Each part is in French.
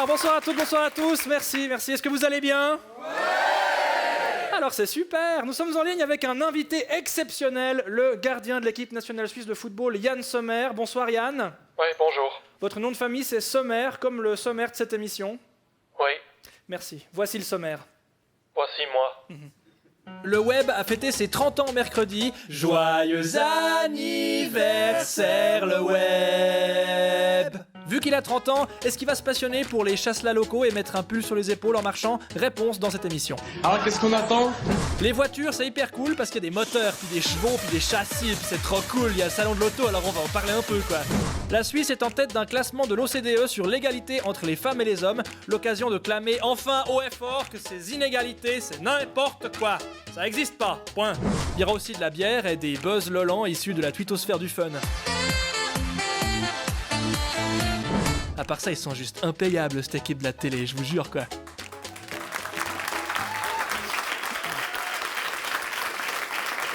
Bonsoir à toutes, bonsoir à tous, merci. Est-ce que vous allez bien ? Ouais ! Alors c'est super, nous sommes en ligne avec un invité exceptionnel, le gardien de l'équipe nationale suisse de football, Yann Sommer. Bonsoir Yann. Oui, bonjour. Votre nom de famille c'est Sommer, comme le sommaire de cette émission. Oui. Merci, voici le sommaire. Voici moi. Le web a fêté ses 30 ans mercredi. Joyeux anniversaire le web. Vu qu'il a 30 ans, est-ce qu'il va se passionner pour les chasselas locaux et mettre un pull sur les épaules en marchant ? Réponse dans cette émission. Alors qu'est-ce qu'on attend ? Les voitures, c'est hyper cool parce qu'il y a des moteurs, puis des chevaux, puis des châssis, puis c'est trop cool, il y a le salon de l'auto, alors on va en parler un peu quoi. La Suisse est en tête d'un classement de l'OCDE sur l'égalité entre les femmes et les hommes, l'occasion de clamer enfin haut et fort que ces inégalités, c'est n'importe quoi. Ça existe pas, point. Il y aura aussi de la bière et des buzz lolants issus de la twittosphère du fun. À part ça, ils sont juste impayables, cette équipe de la télé, je vous jure quoi.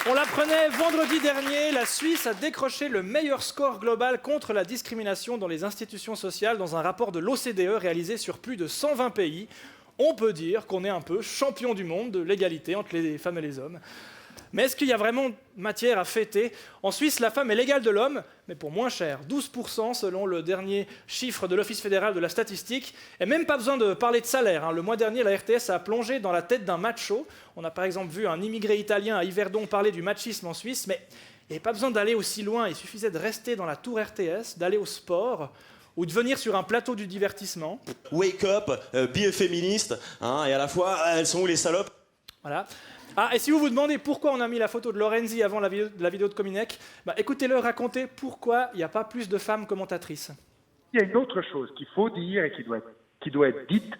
On l'apprenait vendredi dernier, la Suisse a décroché le meilleur score global contre la discrimination dans les institutions sociales dans un rapport de l'OCDE réalisé sur plus de 120 pays. On peut dire qu'on est un peu champion du monde de l'égalité entre les femmes et les hommes. Mais est-ce qu'il y a vraiment matière à fêter ? En Suisse, la femme est l'égale de l'homme, mais pour moins cher, 12% selon le dernier chiffre de l'Office fédéral de la statistique. Et même pas besoin de parler de salaire. Le mois dernier, la RTS a plongé dans la tête d'un macho. On a par exemple vu un immigré italien à Yverdon parler du machisme en Suisse, mais il n'y avait pas besoin d'aller aussi loin. Il suffisait de rester dans la tour RTS, d'aller au sport, ou de venir sur un plateau du divertissement. Wake up, be féministe, et à la fois, elles sont où les salopes ? Voilà. Ah, et si vous vous demandez pourquoi on a mis la photo de Lorenzi avant la vidéo de Cominec, écoutez-le raconter pourquoi il n'y a pas plus de femmes commentatrices. Il y a une autre chose qu'il faut dire et qui doit être dite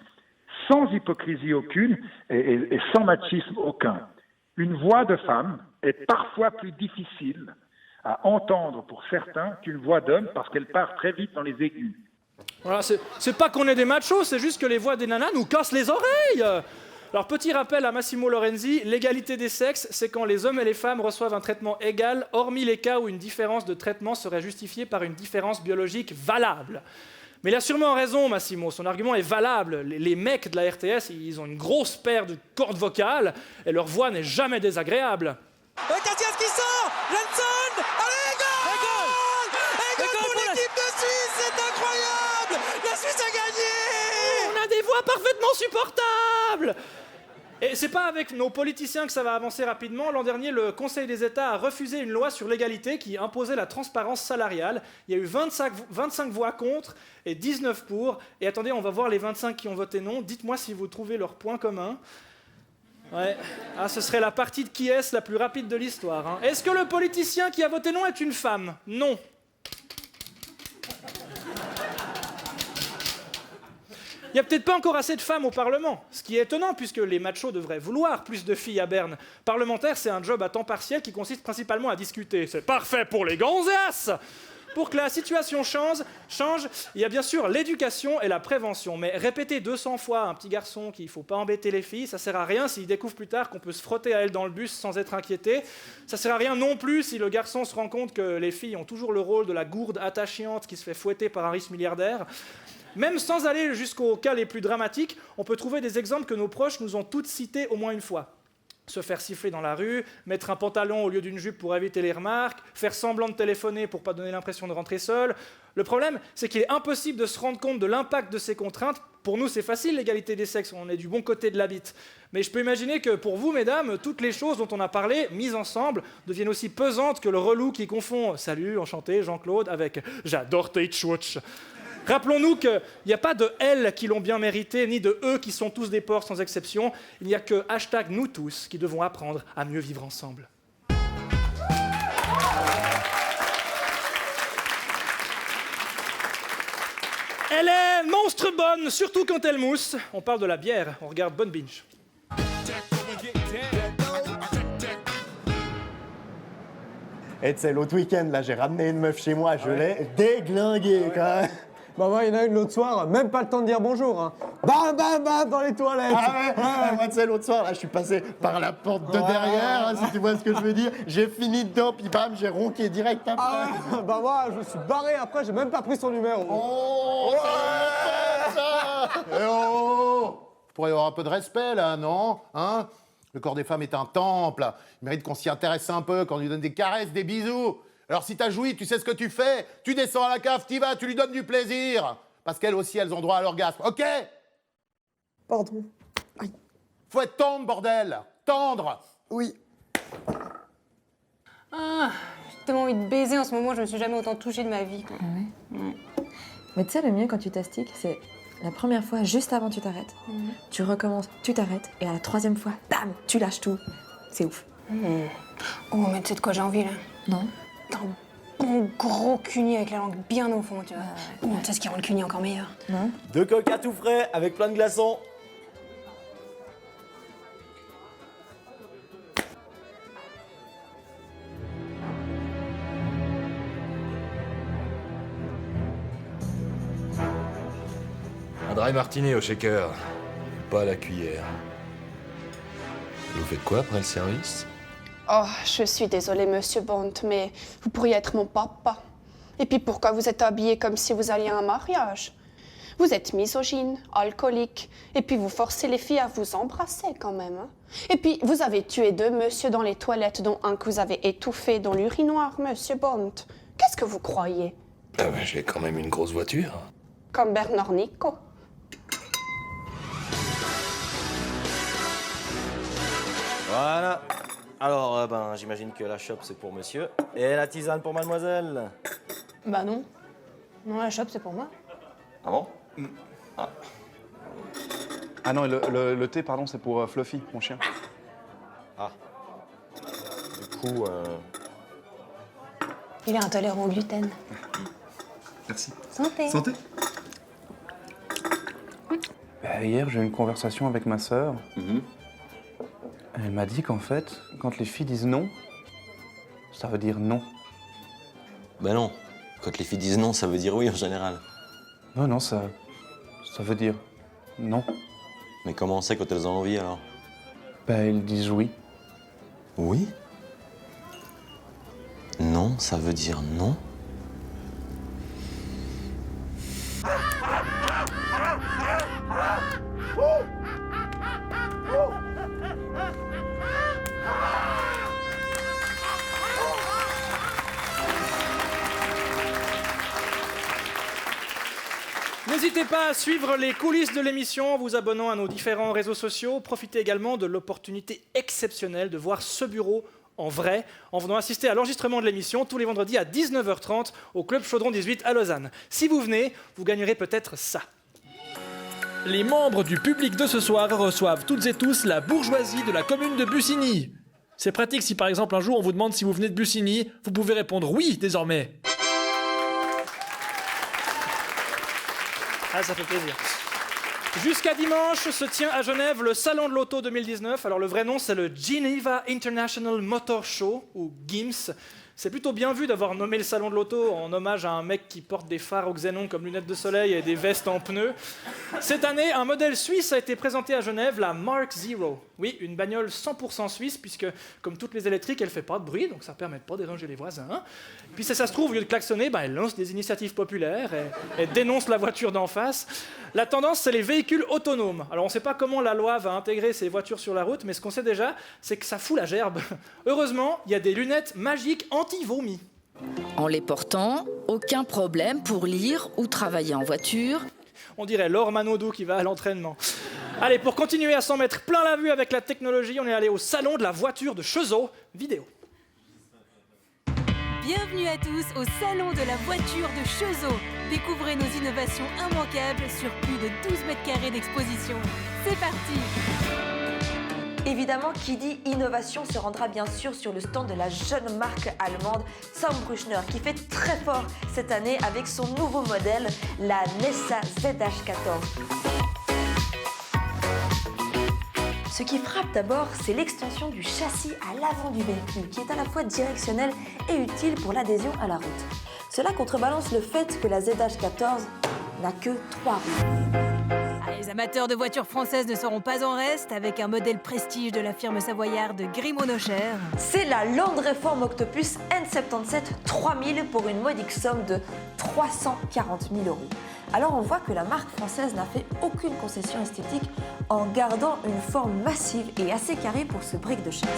sans hypocrisie aucune et sans machisme aucun. Une voix de femme est parfois plus difficile à entendre pour certains qu'une voix d'homme parce qu'elle part très vite dans les aigus. Voilà, c'est pas qu'on est des machos, c'est juste que les voix des nanas nous cassent les oreilles. Alors, petit rappel à Massimo Lorenzi, l'égalité des sexes, c'est quand les hommes et les femmes reçoivent un traitement égal, hormis les cas où une différence de traitement serait justifiée par une différence biologique valable. Mais il a sûrement raison, Massimo, son argument est valable. Les mecs de la RTS, ils ont une grosse paire de cordes vocales, et leur voix n'est jamais désagréable. Cassias qui sort, Jensen, allez, goal! Et goal pour l'équipe de Suisse, c'est incroyable! La Suisse a gagné! On a des voix parfaitement supportables! Et c'est pas avec nos politiciens que ça va avancer rapidement. L'an dernier, le Conseil des États a refusé une loi sur l'égalité qui imposait la transparence salariale. Il y a eu 25 voix contre et 19 pour. Et attendez, on va voir les 25 qui ont voté non. Dites-moi si vous trouvez leur point commun. Ouais. Ah, ce serait la partie de qui est la plus rapide de l'histoire. Est-ce que le politicien qui a voté non est une femme ? Non. Il n'y a peut-être pas encore assez de femmes au Parlement, ce qui est étonnant puisque les machos devraient vouloir plus de filles à Berne. Parlementaire, c'est un job à temps partiel qui consiste principalement à discuter. C'est parfait pour les gonzesses ! Pour que la situation change, il y a bien sûr l'éducation et la prévention. Mais répéter 200 fois à un petit garçon qu'il ne faut pas embêter les filles, ça ne sert à rien s'il découvre plus tard qu'on peut se frotter à elle dans le bus sans être inquiété. Ça ne sert à rien non plus si le garçon se rend compte que les filles ont toujours le rôle de la gourde attachante qui se fait fouetter par un riche milliardaire. Même sans aller jusqu'aux cas les plus dramatiques, on peut trouver des exemples que nos proches nous ont toutes cités au moins une fois. Se faire siffler dans la rue, mettre un pantalon au lieu d'une jupe pour éviter les remarques, faire semblant de téléphoner pour pas donner l'impression de rentrer seul. Le problème, c'est qu'il est impossible de se rendre compte de l'impact de ces contraintes. Pour nous, c'est facile, l'égalité des sexes, on est du bon côté de la bite. Mais je peux imaginer que pour vous, mesdames, toutes les choses dont on a parlé, mises ensemble, deviennent aussi pesantes que le relou qui confond « Salut, enchanté, Jean-Claude » avec « J'adore tes tchouch ». Rappelons-nous qu'il n'y a pas de « elles » qui l'ont bien mérité, ni de « eux » qui sont tous des porcs sans exception. Il n'y a que # nous tous qui devons apprendre à mieux vivre ensemble. Elle est monstre bonne, surtout quand elle mousse. On parle de la bière, on regarde Bonne Binge. Et tu sais, l'autre week-end, là, j'ai ramené une meuf chez moi, je l'ai déglinguée, quand même. Bah moi, il y en a une l'autre soir, même pas le temps de dire bonjour. Hein. Bam, bam, bam, dans les toilettes. Moi, tu sais, l'autre soir, là, je suis passé par la porte de derrière, si tu vois ce que je veux dire. J'ai fini dedans, puis bam, j'ai ronqué direct après. Bah moi, je me suis barré après, j'ai même pas pris son numéro. Oh, ça? Eh oh! Vous pourriez avoir un peu de respect, là, non? Hein? Le corps des femmes est un temple. Il mérite qu'on s'y intéresse un peu, qu'on lui donne des caresses, des bisous. Alors si t'as joui, tu sais ce que tu fais. Tu descends à la cave, t'y vas, tu lui donnes du plaisir. Parce qu'elles aussi, elles ont droit à l'orgasme, ok? Pardon. Faut être tendre, bordel! Tendre! Oui. Ah, j'ai tellement envie de baiser en ce moment, je me suis jamais autant touchée de ma vie. Quoi. Mais tu sais, le mieux quand tu t'astiques, c'est la première fois, juste avant tu t'arrêtes. Tu recommences, tu t'arrêtes, et à la troisième fois, bam, tu lâches tout. C'est ouf. Oh, mais tu sais de quoi j'ai envie là? Non? D'un bon gros cuni avec la langue bien au fond, tu vois. Oh, tu sais ce qui rend le cuni encore meilleur? Non? 2 coca tout frais avec plein de glaçons. Un dry martini au shaker, pas à la cuillère. Vous faites quoi après le service? Oh, je suis désolée, monsieur Bond, mais vous pourriez être mon papa. Et puis pourquoi vous êtes habillé comme si vous alliez à un mariage? Vous êtes misogyne, alcoolique, et puis vous forcez les filles à vous embrasser quand même. Hein? Et puis vous avez tué 2 messieurs dans les toilettes, dont un que vous avez étouffé dans l'urinoir, monsieur Bond. Qu'est-ce que vous croyez? Ah ben, j'ai quand même une grosse voiture. Comme Bernard Nico. Voilà. Alors, j'imagine que la chope, c'est pour monsieur. Et la tisane pour mademoiselle. Bah non. Non, la chope, c'est pour moi. Ah bon? Ah non, le thé, pardon, c'est pour Fluffy, mon chien. Ah. Du coup, Il est intolérant au gluten. Merci. Santé. Santé. Hier, j'ai eu une conversation avec ma sœur. Elle m'a dit qu'en fait, quand les filles disent non, ça veut dire non. Ben non. Quand les filles disent non, ça veut dire oui en général. Non, ça veut dire non. Mais comment on sait quand elles ont envie alors? Bah, elles disent oui. Oui? Non, ça veut dire non? N'hésitez pas à suivre les coulisses de l'émission en vous abonnant à nos différents réseaux sociaux. Profitez également de l'opportunité exceptionnelle de voir ce bureau en vrai en venant assister à l'enregistrement de l'émission tous les vendredis à 19h30 au Club Chaudron 18 à Lausanne. Si vous venez, vous gagnerez peut-être ça. Les membres du public de ce soir reçoivent toutes et tous la bourgeoisie de la commune de Bussigny. C'est pratique si par exemple un jour on vous demande si vous venez de Bussigny, vous pouvez répondre oui désormais. Ah, ça fait plaisir. Jusqu'à dimanche se tient à Genève le Salon de l'Auto 2019. Alors le vrai nom c'est le Geneva International Motor Show, ou GIMS. C'est plutôt bien vu d'avoir nommé le Salon de l'Auto en hommage à un mec qui porte des phares au xénon comme lunettes de soleil et des vestes en pneus. Cette année, un modèle suisse a été présenté à Genève, la Mark Zero. Oui, une bagnole 100% suisse, puisque comme toutes les électriques, elle fait pas de bruit, donc ça permet de pas déranger les voisins. Puis si ça se trouve, au lieu de klaxonner, elle lance des initiatives populaires et dénonce la voiture d'en face. La tendance, c'est les véhicules autonomes. Alors on ne sait pas comment la loi va intégrer ces voitures sur la route, mais ce qu'on sait déjà, c'est que ça fout la gerbe. Heureusement, il y a des lunettes magiques anti-vomi. En les portant, aucun problème pour lire ou travailler en voiture. On dirait Laure Manodou qui va à l'entraînement. Allez, pour continuer à s'en mettre plein la vue avec la technologie, on est allé au salon de la voiture de Chezot, vidéo. Bienvenue à tous au salon de la voiture de Chezot. Découvrez nos innovations immanquables sur plus de 12 mètres carrés d'exposition. C'est parti! Évidemment, qui dit innovation se rendra bien sûr sur le stand de la jeune marque allemande Saumbruchner qui fait très fort cette année avec son nouveau modèle, la Nessa ZH14. Ce qui frappe d'abord, c'est l'extension du châssis à l'avant du véhicule qui est à la fois directionnel et utile pour l'adhésion à la route. Cela contrebalance le fait que la ZH14 n'a que 3 roues. Les amateurs de voitures françaises ne seront pas en reste avec un modèle prestige de la firme savoyarde Grimaud-Nocher. C'est la Land Reform Octopus N77 3000 pour une modique somme de 340 000 €. Alors on voit que la marque française n'a fait aucune concession esthétique en gardant une forme massive et assez carrée pour ce brick de chasse.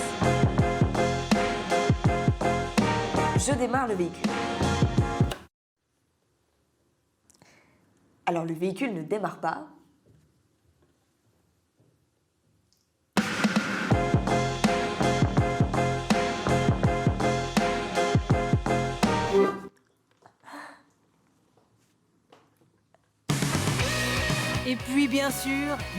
Je démarre le véhicule. Alors le véhicule ne démarre pas. Et puis bien sûr,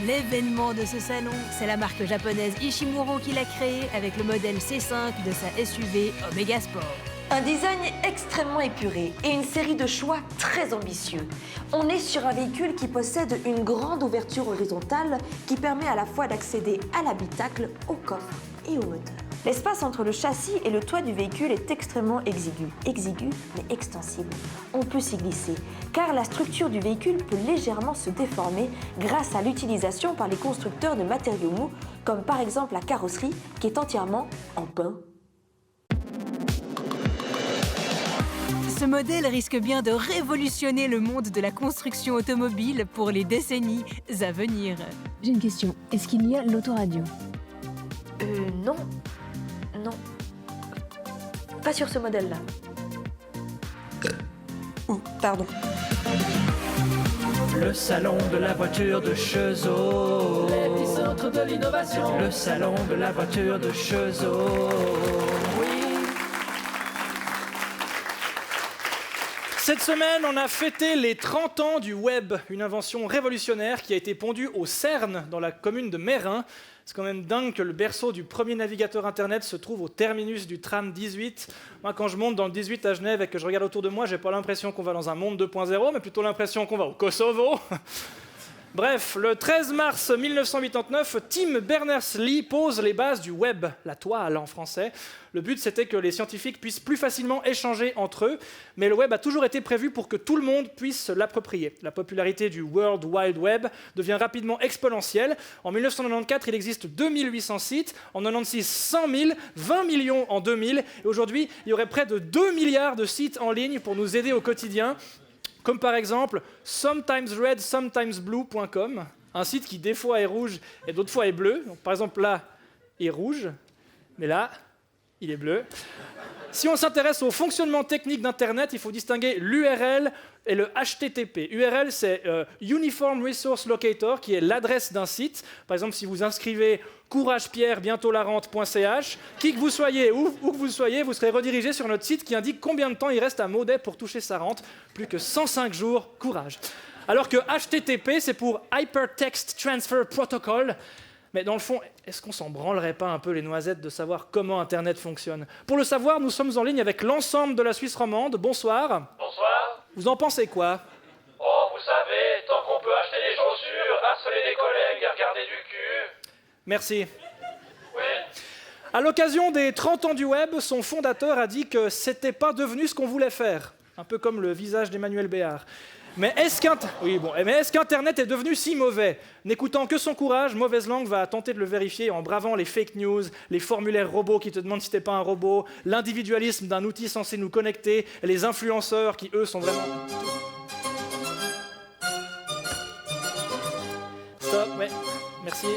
l'événement de ce salon, c'est la marque japonaise Ishimuro qui l'a créé avec le modèle C5 de sa SUV Omega Sport. Un design extrêmement épuré et une série de choix très ambitieux. On est sur un véhicule qui possède une grande ouverture horizontale qui permet à la fois d'accéder à l'habitacle, au coffre et au moteur. L'espace entre le châssis et le toit du véhicule est extrêmement exigu. Exigu, mais extensible. On peut s'y glisser, car la structure du véhicule peut légèrement se déformer grâce à l'utilisation par les constructeurs de matériaux mous, comme par exemple la carrosserie, qui est entièrement en pin. Ce modèle risque bien de révolutionner le monde de la construction automobile pour les décennies à venir. J'ai une question. Est-ce qu'il y a l'autoradio? Non. Non. Pas sur ce modèle-là. Pardon. Le salon de la voiture de Cheseaux. L'épicentre de l'innovation. Le salon de la voiture de Cheseaux. Oui. Cette semaine, on a fêté les 30 ans du web, une invention révolutionnaire qui a été pondue au CERN, dans la commune de Meyrin. C'est quand même dingue que le berceau du premier navigateur Internet se trouve au terminus du tram 18. Moi, quand je monte dans le 18 à Genève et que je regarde autour de moi, j'ai pas l'impression qu'on va dans un monde 2.0, mais plutôt l'impression qu'on va au Kosovo. Bref, le 13 mars 1989, Tim Berners-Lee pose les bases du web, la toile en français. Le but, c'était que les scientifiques puissent plus facilement échanger entre eux, mais le web a toujours été prévu pour que tout le monde puisse l'approprier. La popularité du World Wide Web devient rapidement exponentielle. En 1994, il existe 2800 sites, en 1996, 100 000, 20 millions en 2000, et aujourd'hui, il y aurait près de 2 milliards de sites en ligne pour nous aider au quotidien. Comme par exemple sometimesred-sometimesblue.com, un site qui des fois est rouge et d'autres fois est bleu. Donc, par exemple là, il est rouge, mais là, il est bleu. Si on s'intéresse au fonctionnement technique d'Internet, il faut distinguer l'URL et le HTTP. URL, c'est Uniform Resource Locator, qui est l'adresse d'un site. Par exemple, si vous inscrivez couragepierre-bientôt-la-rente.ch, qui que vous soyez, où que vous soyez, vous serez redirigé sur notre site qui indique combien de temps il reste à Maudet pour toucher sa rente. Plus que 105 jours, courage. Alors que HTTP, c'est pour Hypertext Transfer Protocol. Mais dans le fond, est-ce qu'on s'en branlerait pas un peu les noisettes de savoir comment Internet fonctionne? Pour le savoir, nous sommes en ligne avec l'ensemble de la Suisse romande. Bonsoir. Bonsoir. Vous en pensez quoi? Oh, vous savez, tant qu'on peut acheter des chaussures, harceler des collègues et regarder du cul. Merci. Oui. À l'occasion des 30 ans du web, son fondateur a dit que c'était pas devenu ce qu'on voulait faire. Un peu comme le visage d'Emmanuel Béard. Mais est-ce qu'Internet est devenu si mauvais? N'écoutant que son courage, Mauvaise Langue va tenter de le vérifier en bravant les fake news, les formulaires robots qui te demandent si t'es pas un robot, l'individualisme d'un outil censé nous connecter, et les influenceurs qui, eux, sont vraiment... Stop, ouais, merci.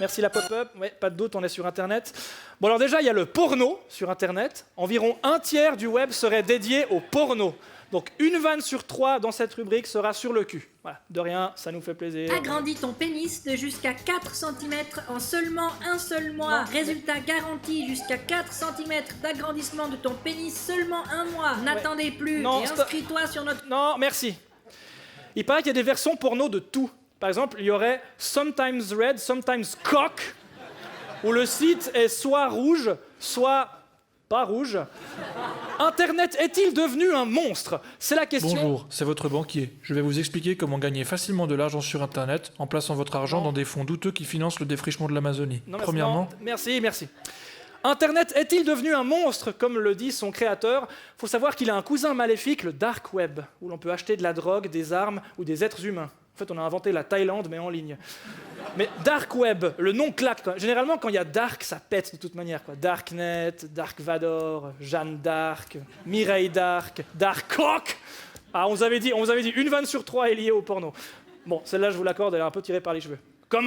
Merci la pop-up, ouais, pas de doute, on est sur Internet. Bon alors déjà, il y a le porno sur Internet. Environ un tiers du web serait dédié au porno. Donc une vanne sur 3 dans cette rubrique sera sur le cul. Voilà, de rien, ça nous fait plaisir. Agrandis ton pénis de jusqu'à 4 cm en seulement un seul mois. Résultat garanti, jusqu'à 4 cm d'agrandissement de ton pénis seulement un mois. N'attendez plus et inscris-toi sur notre... Non, merci. Il paraît qu'il y a des versions porno de tout. Par exemple, il y aurait Sometimes Red, Sometimes Cock, où le site est soit rouge, soit pas rouge. Internet est-il devenu un monstre? C'est la question. Bonjour, c'est votre banquier. Je vais vous expliquer comment gagner facilement de l'argent sur Internet en plaçant votre argent dans des fonds douteux qui financent le défrichement de l'Amazonie. Premièrement... Merci. Internet est-il devenu un monstre, comme le dit son créateur? Faut savoir qu'il a un cousin maléfique, le Dark Web, où l'on peut acheter de la drogue, des armes ou des êtres humains. En fait, on a inventé la Thaïlande, mais en ligne. Mais Dark Web, le nom claque. Généralement, quand il y a Dark, ça pète de toute manière. Darknet, Dark Vador, Jeanne d'Arc, Mireille d'Arc, Dark Cock. Ah, on vous avait dit, une vanne sur 3 est liée au porno. Bon, celle-là, je vous l'accorde, elle est un peu tirée par les cheveux. Comme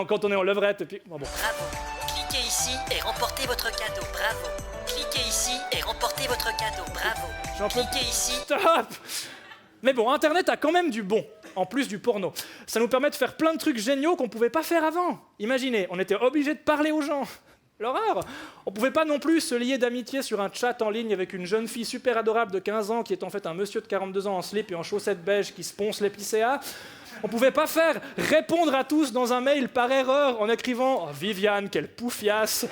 quand on est en levrette, et puis... Bon. Bravo. Cliquez ici et remportez votre cadeau. Bravo. Cliquez ici et remportez votre cadeau. Bravo. Cliquez ici. Stop. Mais bon, Internet a quand même du bon, en plus du porno. Ça nous permet de faire plein de trucs géniaux qu'on pouvait pas faire avant. Imaginez, on était obligé de parler aux gens. L'horreur. On pouvait pas non plus se lier d'amitié sur un chat en ligne avec une jeune fille super adorable de 15 ans qui est en fait un monsieur de 42 ans en slip et en chaussettes beige qui se ponce l'épicéa. On pouvait pas faire répondre à tous dans un mail par erreur en écrivant « Oh, Viviane, quelle poufiasse !»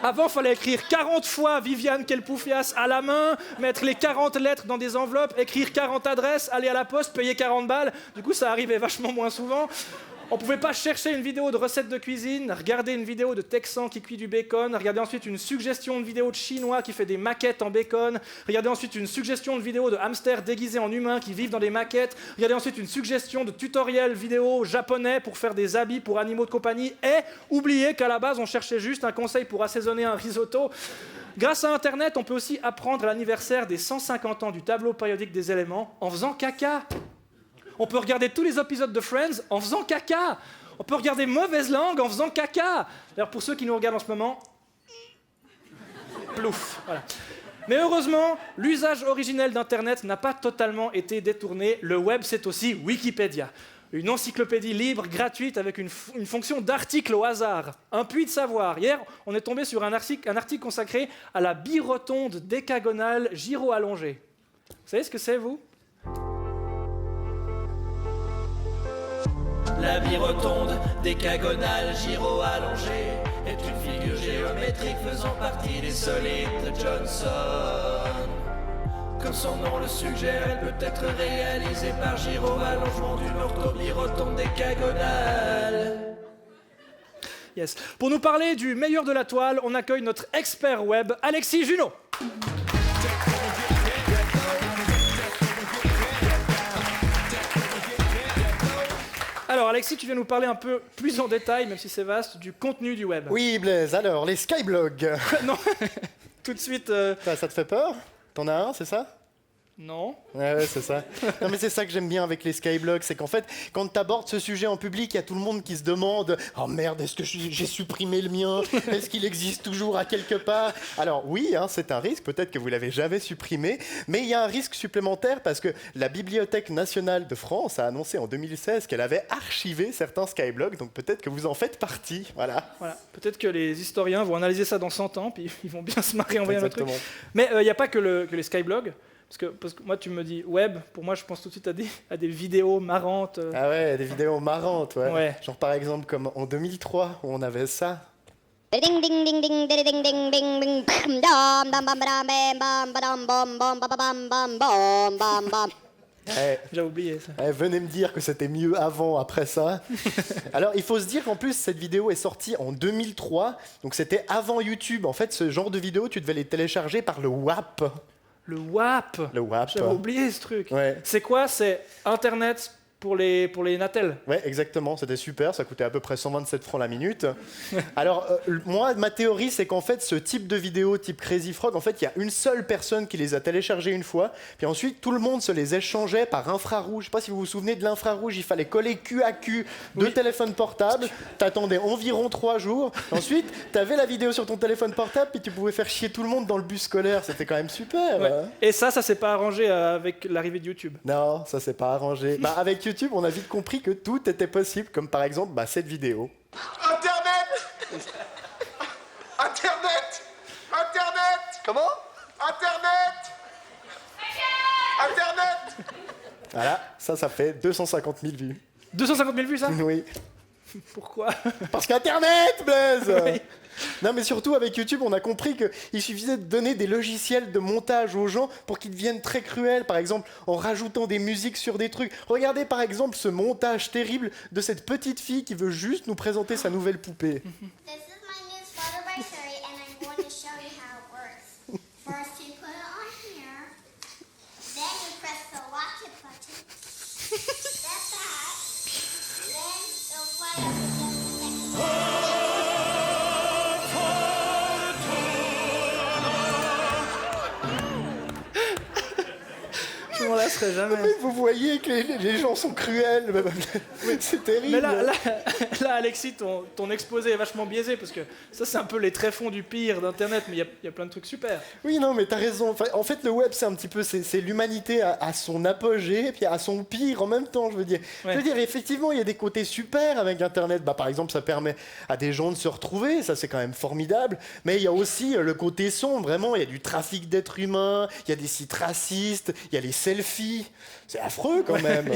Avant, il fallait écrire 40 fois « Viviane, quelle poufiasse !» à la main, mettre les 40 lettres dans des enveloppes, écrire 40 adresses, aller à la poste, payer 40 balles. Du coup, ça arrivait vachement moins souvent. On pouvait pas chercher une vidéo de recette de cuisine, regarder une vidéo de Texan qui cuit du bacon, regarder ensuite une suggestion de vidéo de Chinois qui fait des maquettes en bacon, regarder ensuite une suggestion de vidéo de hamsters déguisés en humains qui vivent dans des maquettes, regarder ensuite une suggestion de tutoriel vidéo japonais pour faire des habits pour animaux de compagnie et oublier qu'à la base on cherchait juste un conseil pour assaisonner un risotto. Grâce à Internet, on peut aussi apprendre l'anniversaire des 150 ans du tableau périodique des éléments en faisant caca. On peut regarder tous les épisodes de Friends en faisant caca. On peut regarder Mauvaise Langue en faisant caca. D'ailleurs, pour ceux qui nous regardent en ce moment, plouf, voilà. Mais heureusement, l'usage originel d'Internet n'a pas totalement été détourné. Le web, c'est aussi Wikipédia. Une encyclopédie libre, gratuite, avec une fonction d'article au hasard. Un puits de savoir. Hier, on est tombé sur un article consacré à la birotonde décagonale gyro-allongée. Vous savez ce que c'est, vous ? La birotonde décagonale gyro-allongée est une figure géométrique faisant partie des solides de Johnson. Comme son nom le suggère, elle peut être réalisée par gyro-allongement d'une orthobirotonde décagonale. Yes. Pour nous parler du meilleur de la toile, on accueille notre expert web, Alexis Junot. Alors Alexis, tu viens nous parler un peu plus en détail, même si c'est vaste, du contenu du web. Oui Blaise, alors les skyblogs. Non, tout de suite... Ça te fait peur ? T'en as un, c'est ça ? Non. Ouais, c'est ça. Non, mais c'est ça que j'aime bien avec les skyblogs, c'est qu'en fait, quand tu abordes ce sujet en public, il y a tout le monde qui se demande « Oh merde, est-ce que j'ai supprimé le mien ? Est-ce qu'il existe toujours à quelque part ?» Alors oui, hein, c'est un risque, peut-être que vous l'avez jamais supprimé, mais il y a un risque supplémentaire parce que la Bibliothèque nationale de France a annoncé en 2016 qu'elle avait archivé certains skyblogs, donc peut-être que vous en faites partie, voilà. Peut-être que les historiens vont analyser ça dans 100 ans, puis ils vont bien se marrer en voyant le truc. Mais il n'y a pas que les skyblogs. Parce que moi, tu me dis web, pour moi, je pense tout de suite à des vidéos marrantes. Ah ouais, des vidéos marrantes, ouais. Genre par exemple comme en 2003, où on avait ça. J'ai oublié ça. Venez me dire que c'était mieux avant, après ça. Alors, il faut se dire qu'en plus, cette vidéo est sortie en 2003, donc c'était avant YouTube. En fait, ce genre de vidéo, tu devais les télécharger par le WAP. Le WAP. Le WAP. J'avais oublié ce truc. Ouais. C'est quoi ? C'est Internet pour les Natel. Ouais, exactement. C'était super. Ça coûtait à peu près 127 francs la minute. Alors, moi, ma théorie, c'est qu'en fait, ce type de vidéo, type Crazy Frog, en fait, il y a une seule personne qui les a téléchargées une fois. Puis ensuite, tout le monde se les échangeait par infrarouge. Je sais pas si vous vous souvenez de l'infrarouge. Il fallait coller cul à cul deux téléphones portables. T'attendais environ 3 jours. Ensuite, t'avais la vidéo sur ton téléphone portable. Puis tu pouvais faire chier tout le monde dans le bus scolaire. C'était quand même super. Ouais. Et ça s'est pas arrangé avec l'arrivée de YouTube. Non, ça s'est pas arrangé. Avec YouTube, on a vite compris que tout était possible, comme par exemple cette vidéo. Internet. Comment ? Internet. Voilà, ça fait 250 000 vues. 250 000 vues, ça ? Oui. Pourquoi ? Parce qu'Internet, Blaise. Oui. Non, mais surtout avec YouTube, on a compris qu'il suffisait de donner des logiciels de montage aux gens pour qu'ils deviennent très cruels, par exemple en rajoutant des musiques sur des trucs. Regardez par exemple ce montage terrible de cette petite fille qui veut juste nous présenter sa nouvelle poupée. passerait jamais. Mais vous voyez que les gens sont cruels. C'est terrible. Mais là Alexis, ton exposé est vachement biaisé, parce que ça, c'est un peu les tréfonds du pire d'Internet, mais il y a plein de trucs super. Oui, non, mais t'as raison. Enfin, en fait, le web, c'est un petit peu... C'est l'humanité à son apogée, et puis à son pire en même temps, je veux dire. Ouais. Je veux dire, effectivement, il y a des côtés super avec Internet. Par exemple, ça permet à des gens de se retrouver, ça, c'est quand même formidable. Mais il y a aussi le côté sombre, vraiment. Il y a du trafic d'êtres humains, il y a des sites racistes, il y a les selfies. C'est affreux, quand même.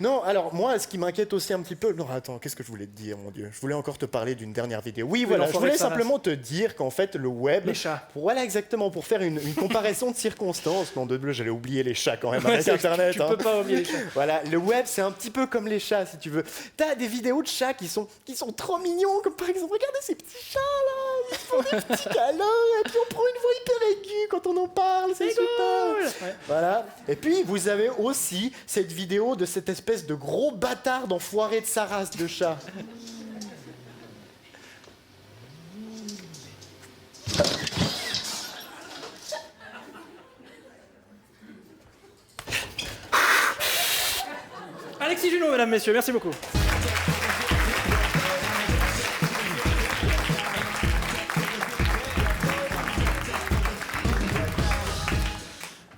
Non, alors, moi, ce qui m'inquiète aussi un petit peu... Non, attends, qu'est-ce que je voulais te dire, mon Dieu? Je voulais encore te parler d'une dernière vidéo. Oui, voilà, je voulais simplement te dire qu'en fait, le web... Les chats. Voilà, exactement, pour faire une comparaison de circonstances. Non, de bleu, j'allais oublier les chats, quand même, avec Internet. Tu peux pas oublier les chats. Voilà, le web, c'est un petit peu comme les chats, si tu veux. T'as des vidéos de chats qui sont trop mignons, comme par exemple, regardez ces petits chats, là, ils font des petits câlins, et puis on prend une voix hyper aiguë quand on en parle, c'est super. Cool. Ouais. Voilà. Et puis, vous avez aussi cette vidéo de cette espèce de gros bâtard d'enfoiré de sa race de chat. Alexis Junot, mesdames, messieurs, merci beaucoup.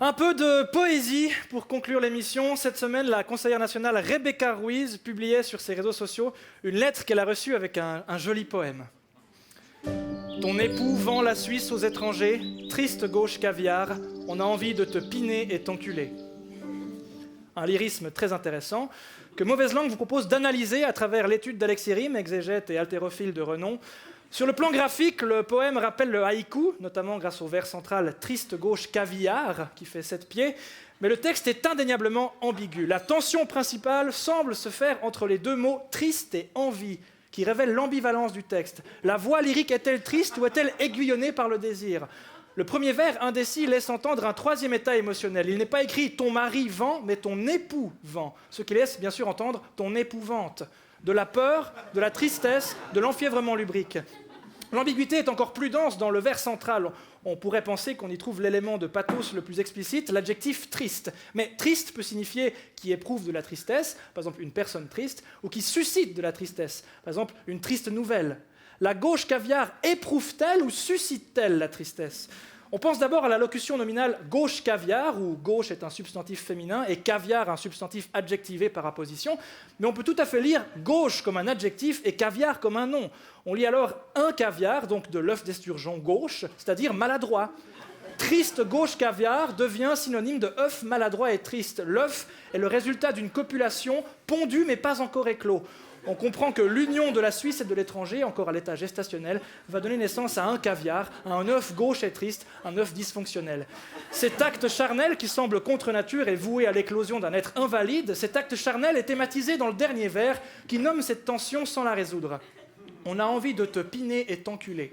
Un peu de poésie pour conclure l'émission. Cette semaine, la conseillère nationale Rebecca Ruiz publiait sur ses réseaux sociaux une lettre qu'elle a reçue avec un joli poème. Ton époux vend la Suisse aux étrangers, triste gauche caviar, on a envie de te piner et t'enculer. Un lyrisme très intéressant que Mauvaise Langue vous propose d'analyser à travers l'étude d'Alexis Rym, exégète et haltérophile de renom. Sur le plan graphique, le poème rappelle le haïku, notamment grâce au vers central « Triste gauche caviar » qui fait 7 pieds, mais le texte est indéniablement ambigu. La tension principale semble se faire entre les deux mots « triste » et « envie », qui révèlent l'ambivalence du texte. La voix lyrique est-elle triste ou est-elle aiguillonnée par le désir ? Le premier vers indécis laisse entendre un troisième état émotionnel. Il n'est pas écrit « ton mari vend », mais « ton époux vend », ce qui laisse bien sûr entendre « ton épouvante ». De la peur, de la tristesse, de l'enfièvrement lubrique. L'ambiguïté est encore plus dense dans le vers central. On pourrait penser qu'on y trouve l'élément de pathos le plus explicite, l'adjectif triste. Mais triste peut signifier qui éprouve de la tristesse, par exemple une personne triste, ou qui suscite de la tristesse, par exemple une triste nouvelle. La gauche caviar éprouve-t-elle ou suscite-t-elle la tristesse ? On pense d'abord à la locution nominale gauche caviar, où gauche est un substantif féminin et caviar un substantif adjectivé par apposition, mais on peut tout à fait lire gauche comme un adjectif et caviar comme un nom. On lit alors un caviar, donc de l'œuf d'esturgeon gauche, c'est-à-dire maladroit. Triste gauche caviar devient synonyme de œuf maladroit et triste. L'œuf est le résultat d'une copulation pondue mais pas encore éclos. On comprend que l'union de la Suisse et de l'étranger, encore à l'état gestationnel, va donner naissance à un caviar, à un œuf gauche et triste, un œuf dysfonctionnel. Cet acte charnel, qui semble contre nature et voué à l'éclosion d'un être invalide, cet acte charnel est thématisé dans le dernier vers, qui nomme cette tension sans la résoudre. On a envie de te piner et t'enculer.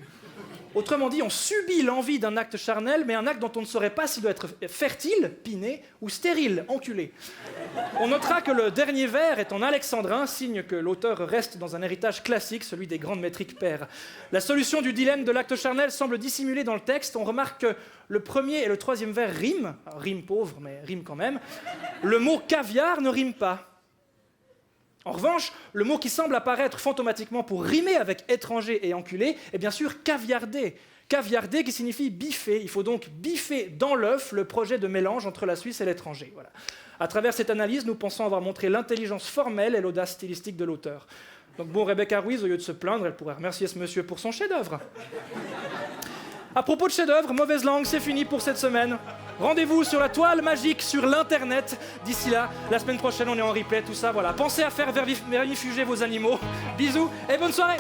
Autrement dit, on subit l'envie d'un acte charnel, mais un acte dont on ne saurait pas s'il doit être fertile, piné, ou stérile, enculé. On notera que le dernier vers est en alexandrin, signe que l'auteur reste dans un héritage classique, celui des grandes métriques paires. La solution du dilemme de l'acte charnel semble dissimulée dans le texte. On remarque que le premier et le troisième vers riment, rime pauvre, mais rime quand même. Le mot caviar ne rime pas. En revanche, le mot qui semble apparaître fantomatiquement pour rimer avec étranger et enculé est bien sûr caviardé. Caviardé qui signifie biffer. Il faut donc biffer dans l'œuf le projet de mélange entre la Suisse et l'étranger. Voilà. À travers cette analyse, nous pensons avoir montré l'intelligence formelle et l'audace stylistique de l'auteur. Donc bon, Rebecca Ruiz, au lieu de se plaindre, elle pourrait remercier ce monsieur pour son chef-d'œuvre. À propos de chef-d'œuvre, Mauvaise Langue, c'est fini pour cette semaine. Rendez-vous sur la toile magique, sur l'internet. D'ici là, la semaine prochaine, on est en replay, tout ça, voilà. Pensez à faire vermifuger vos animaux. Bisous et bonne soirée.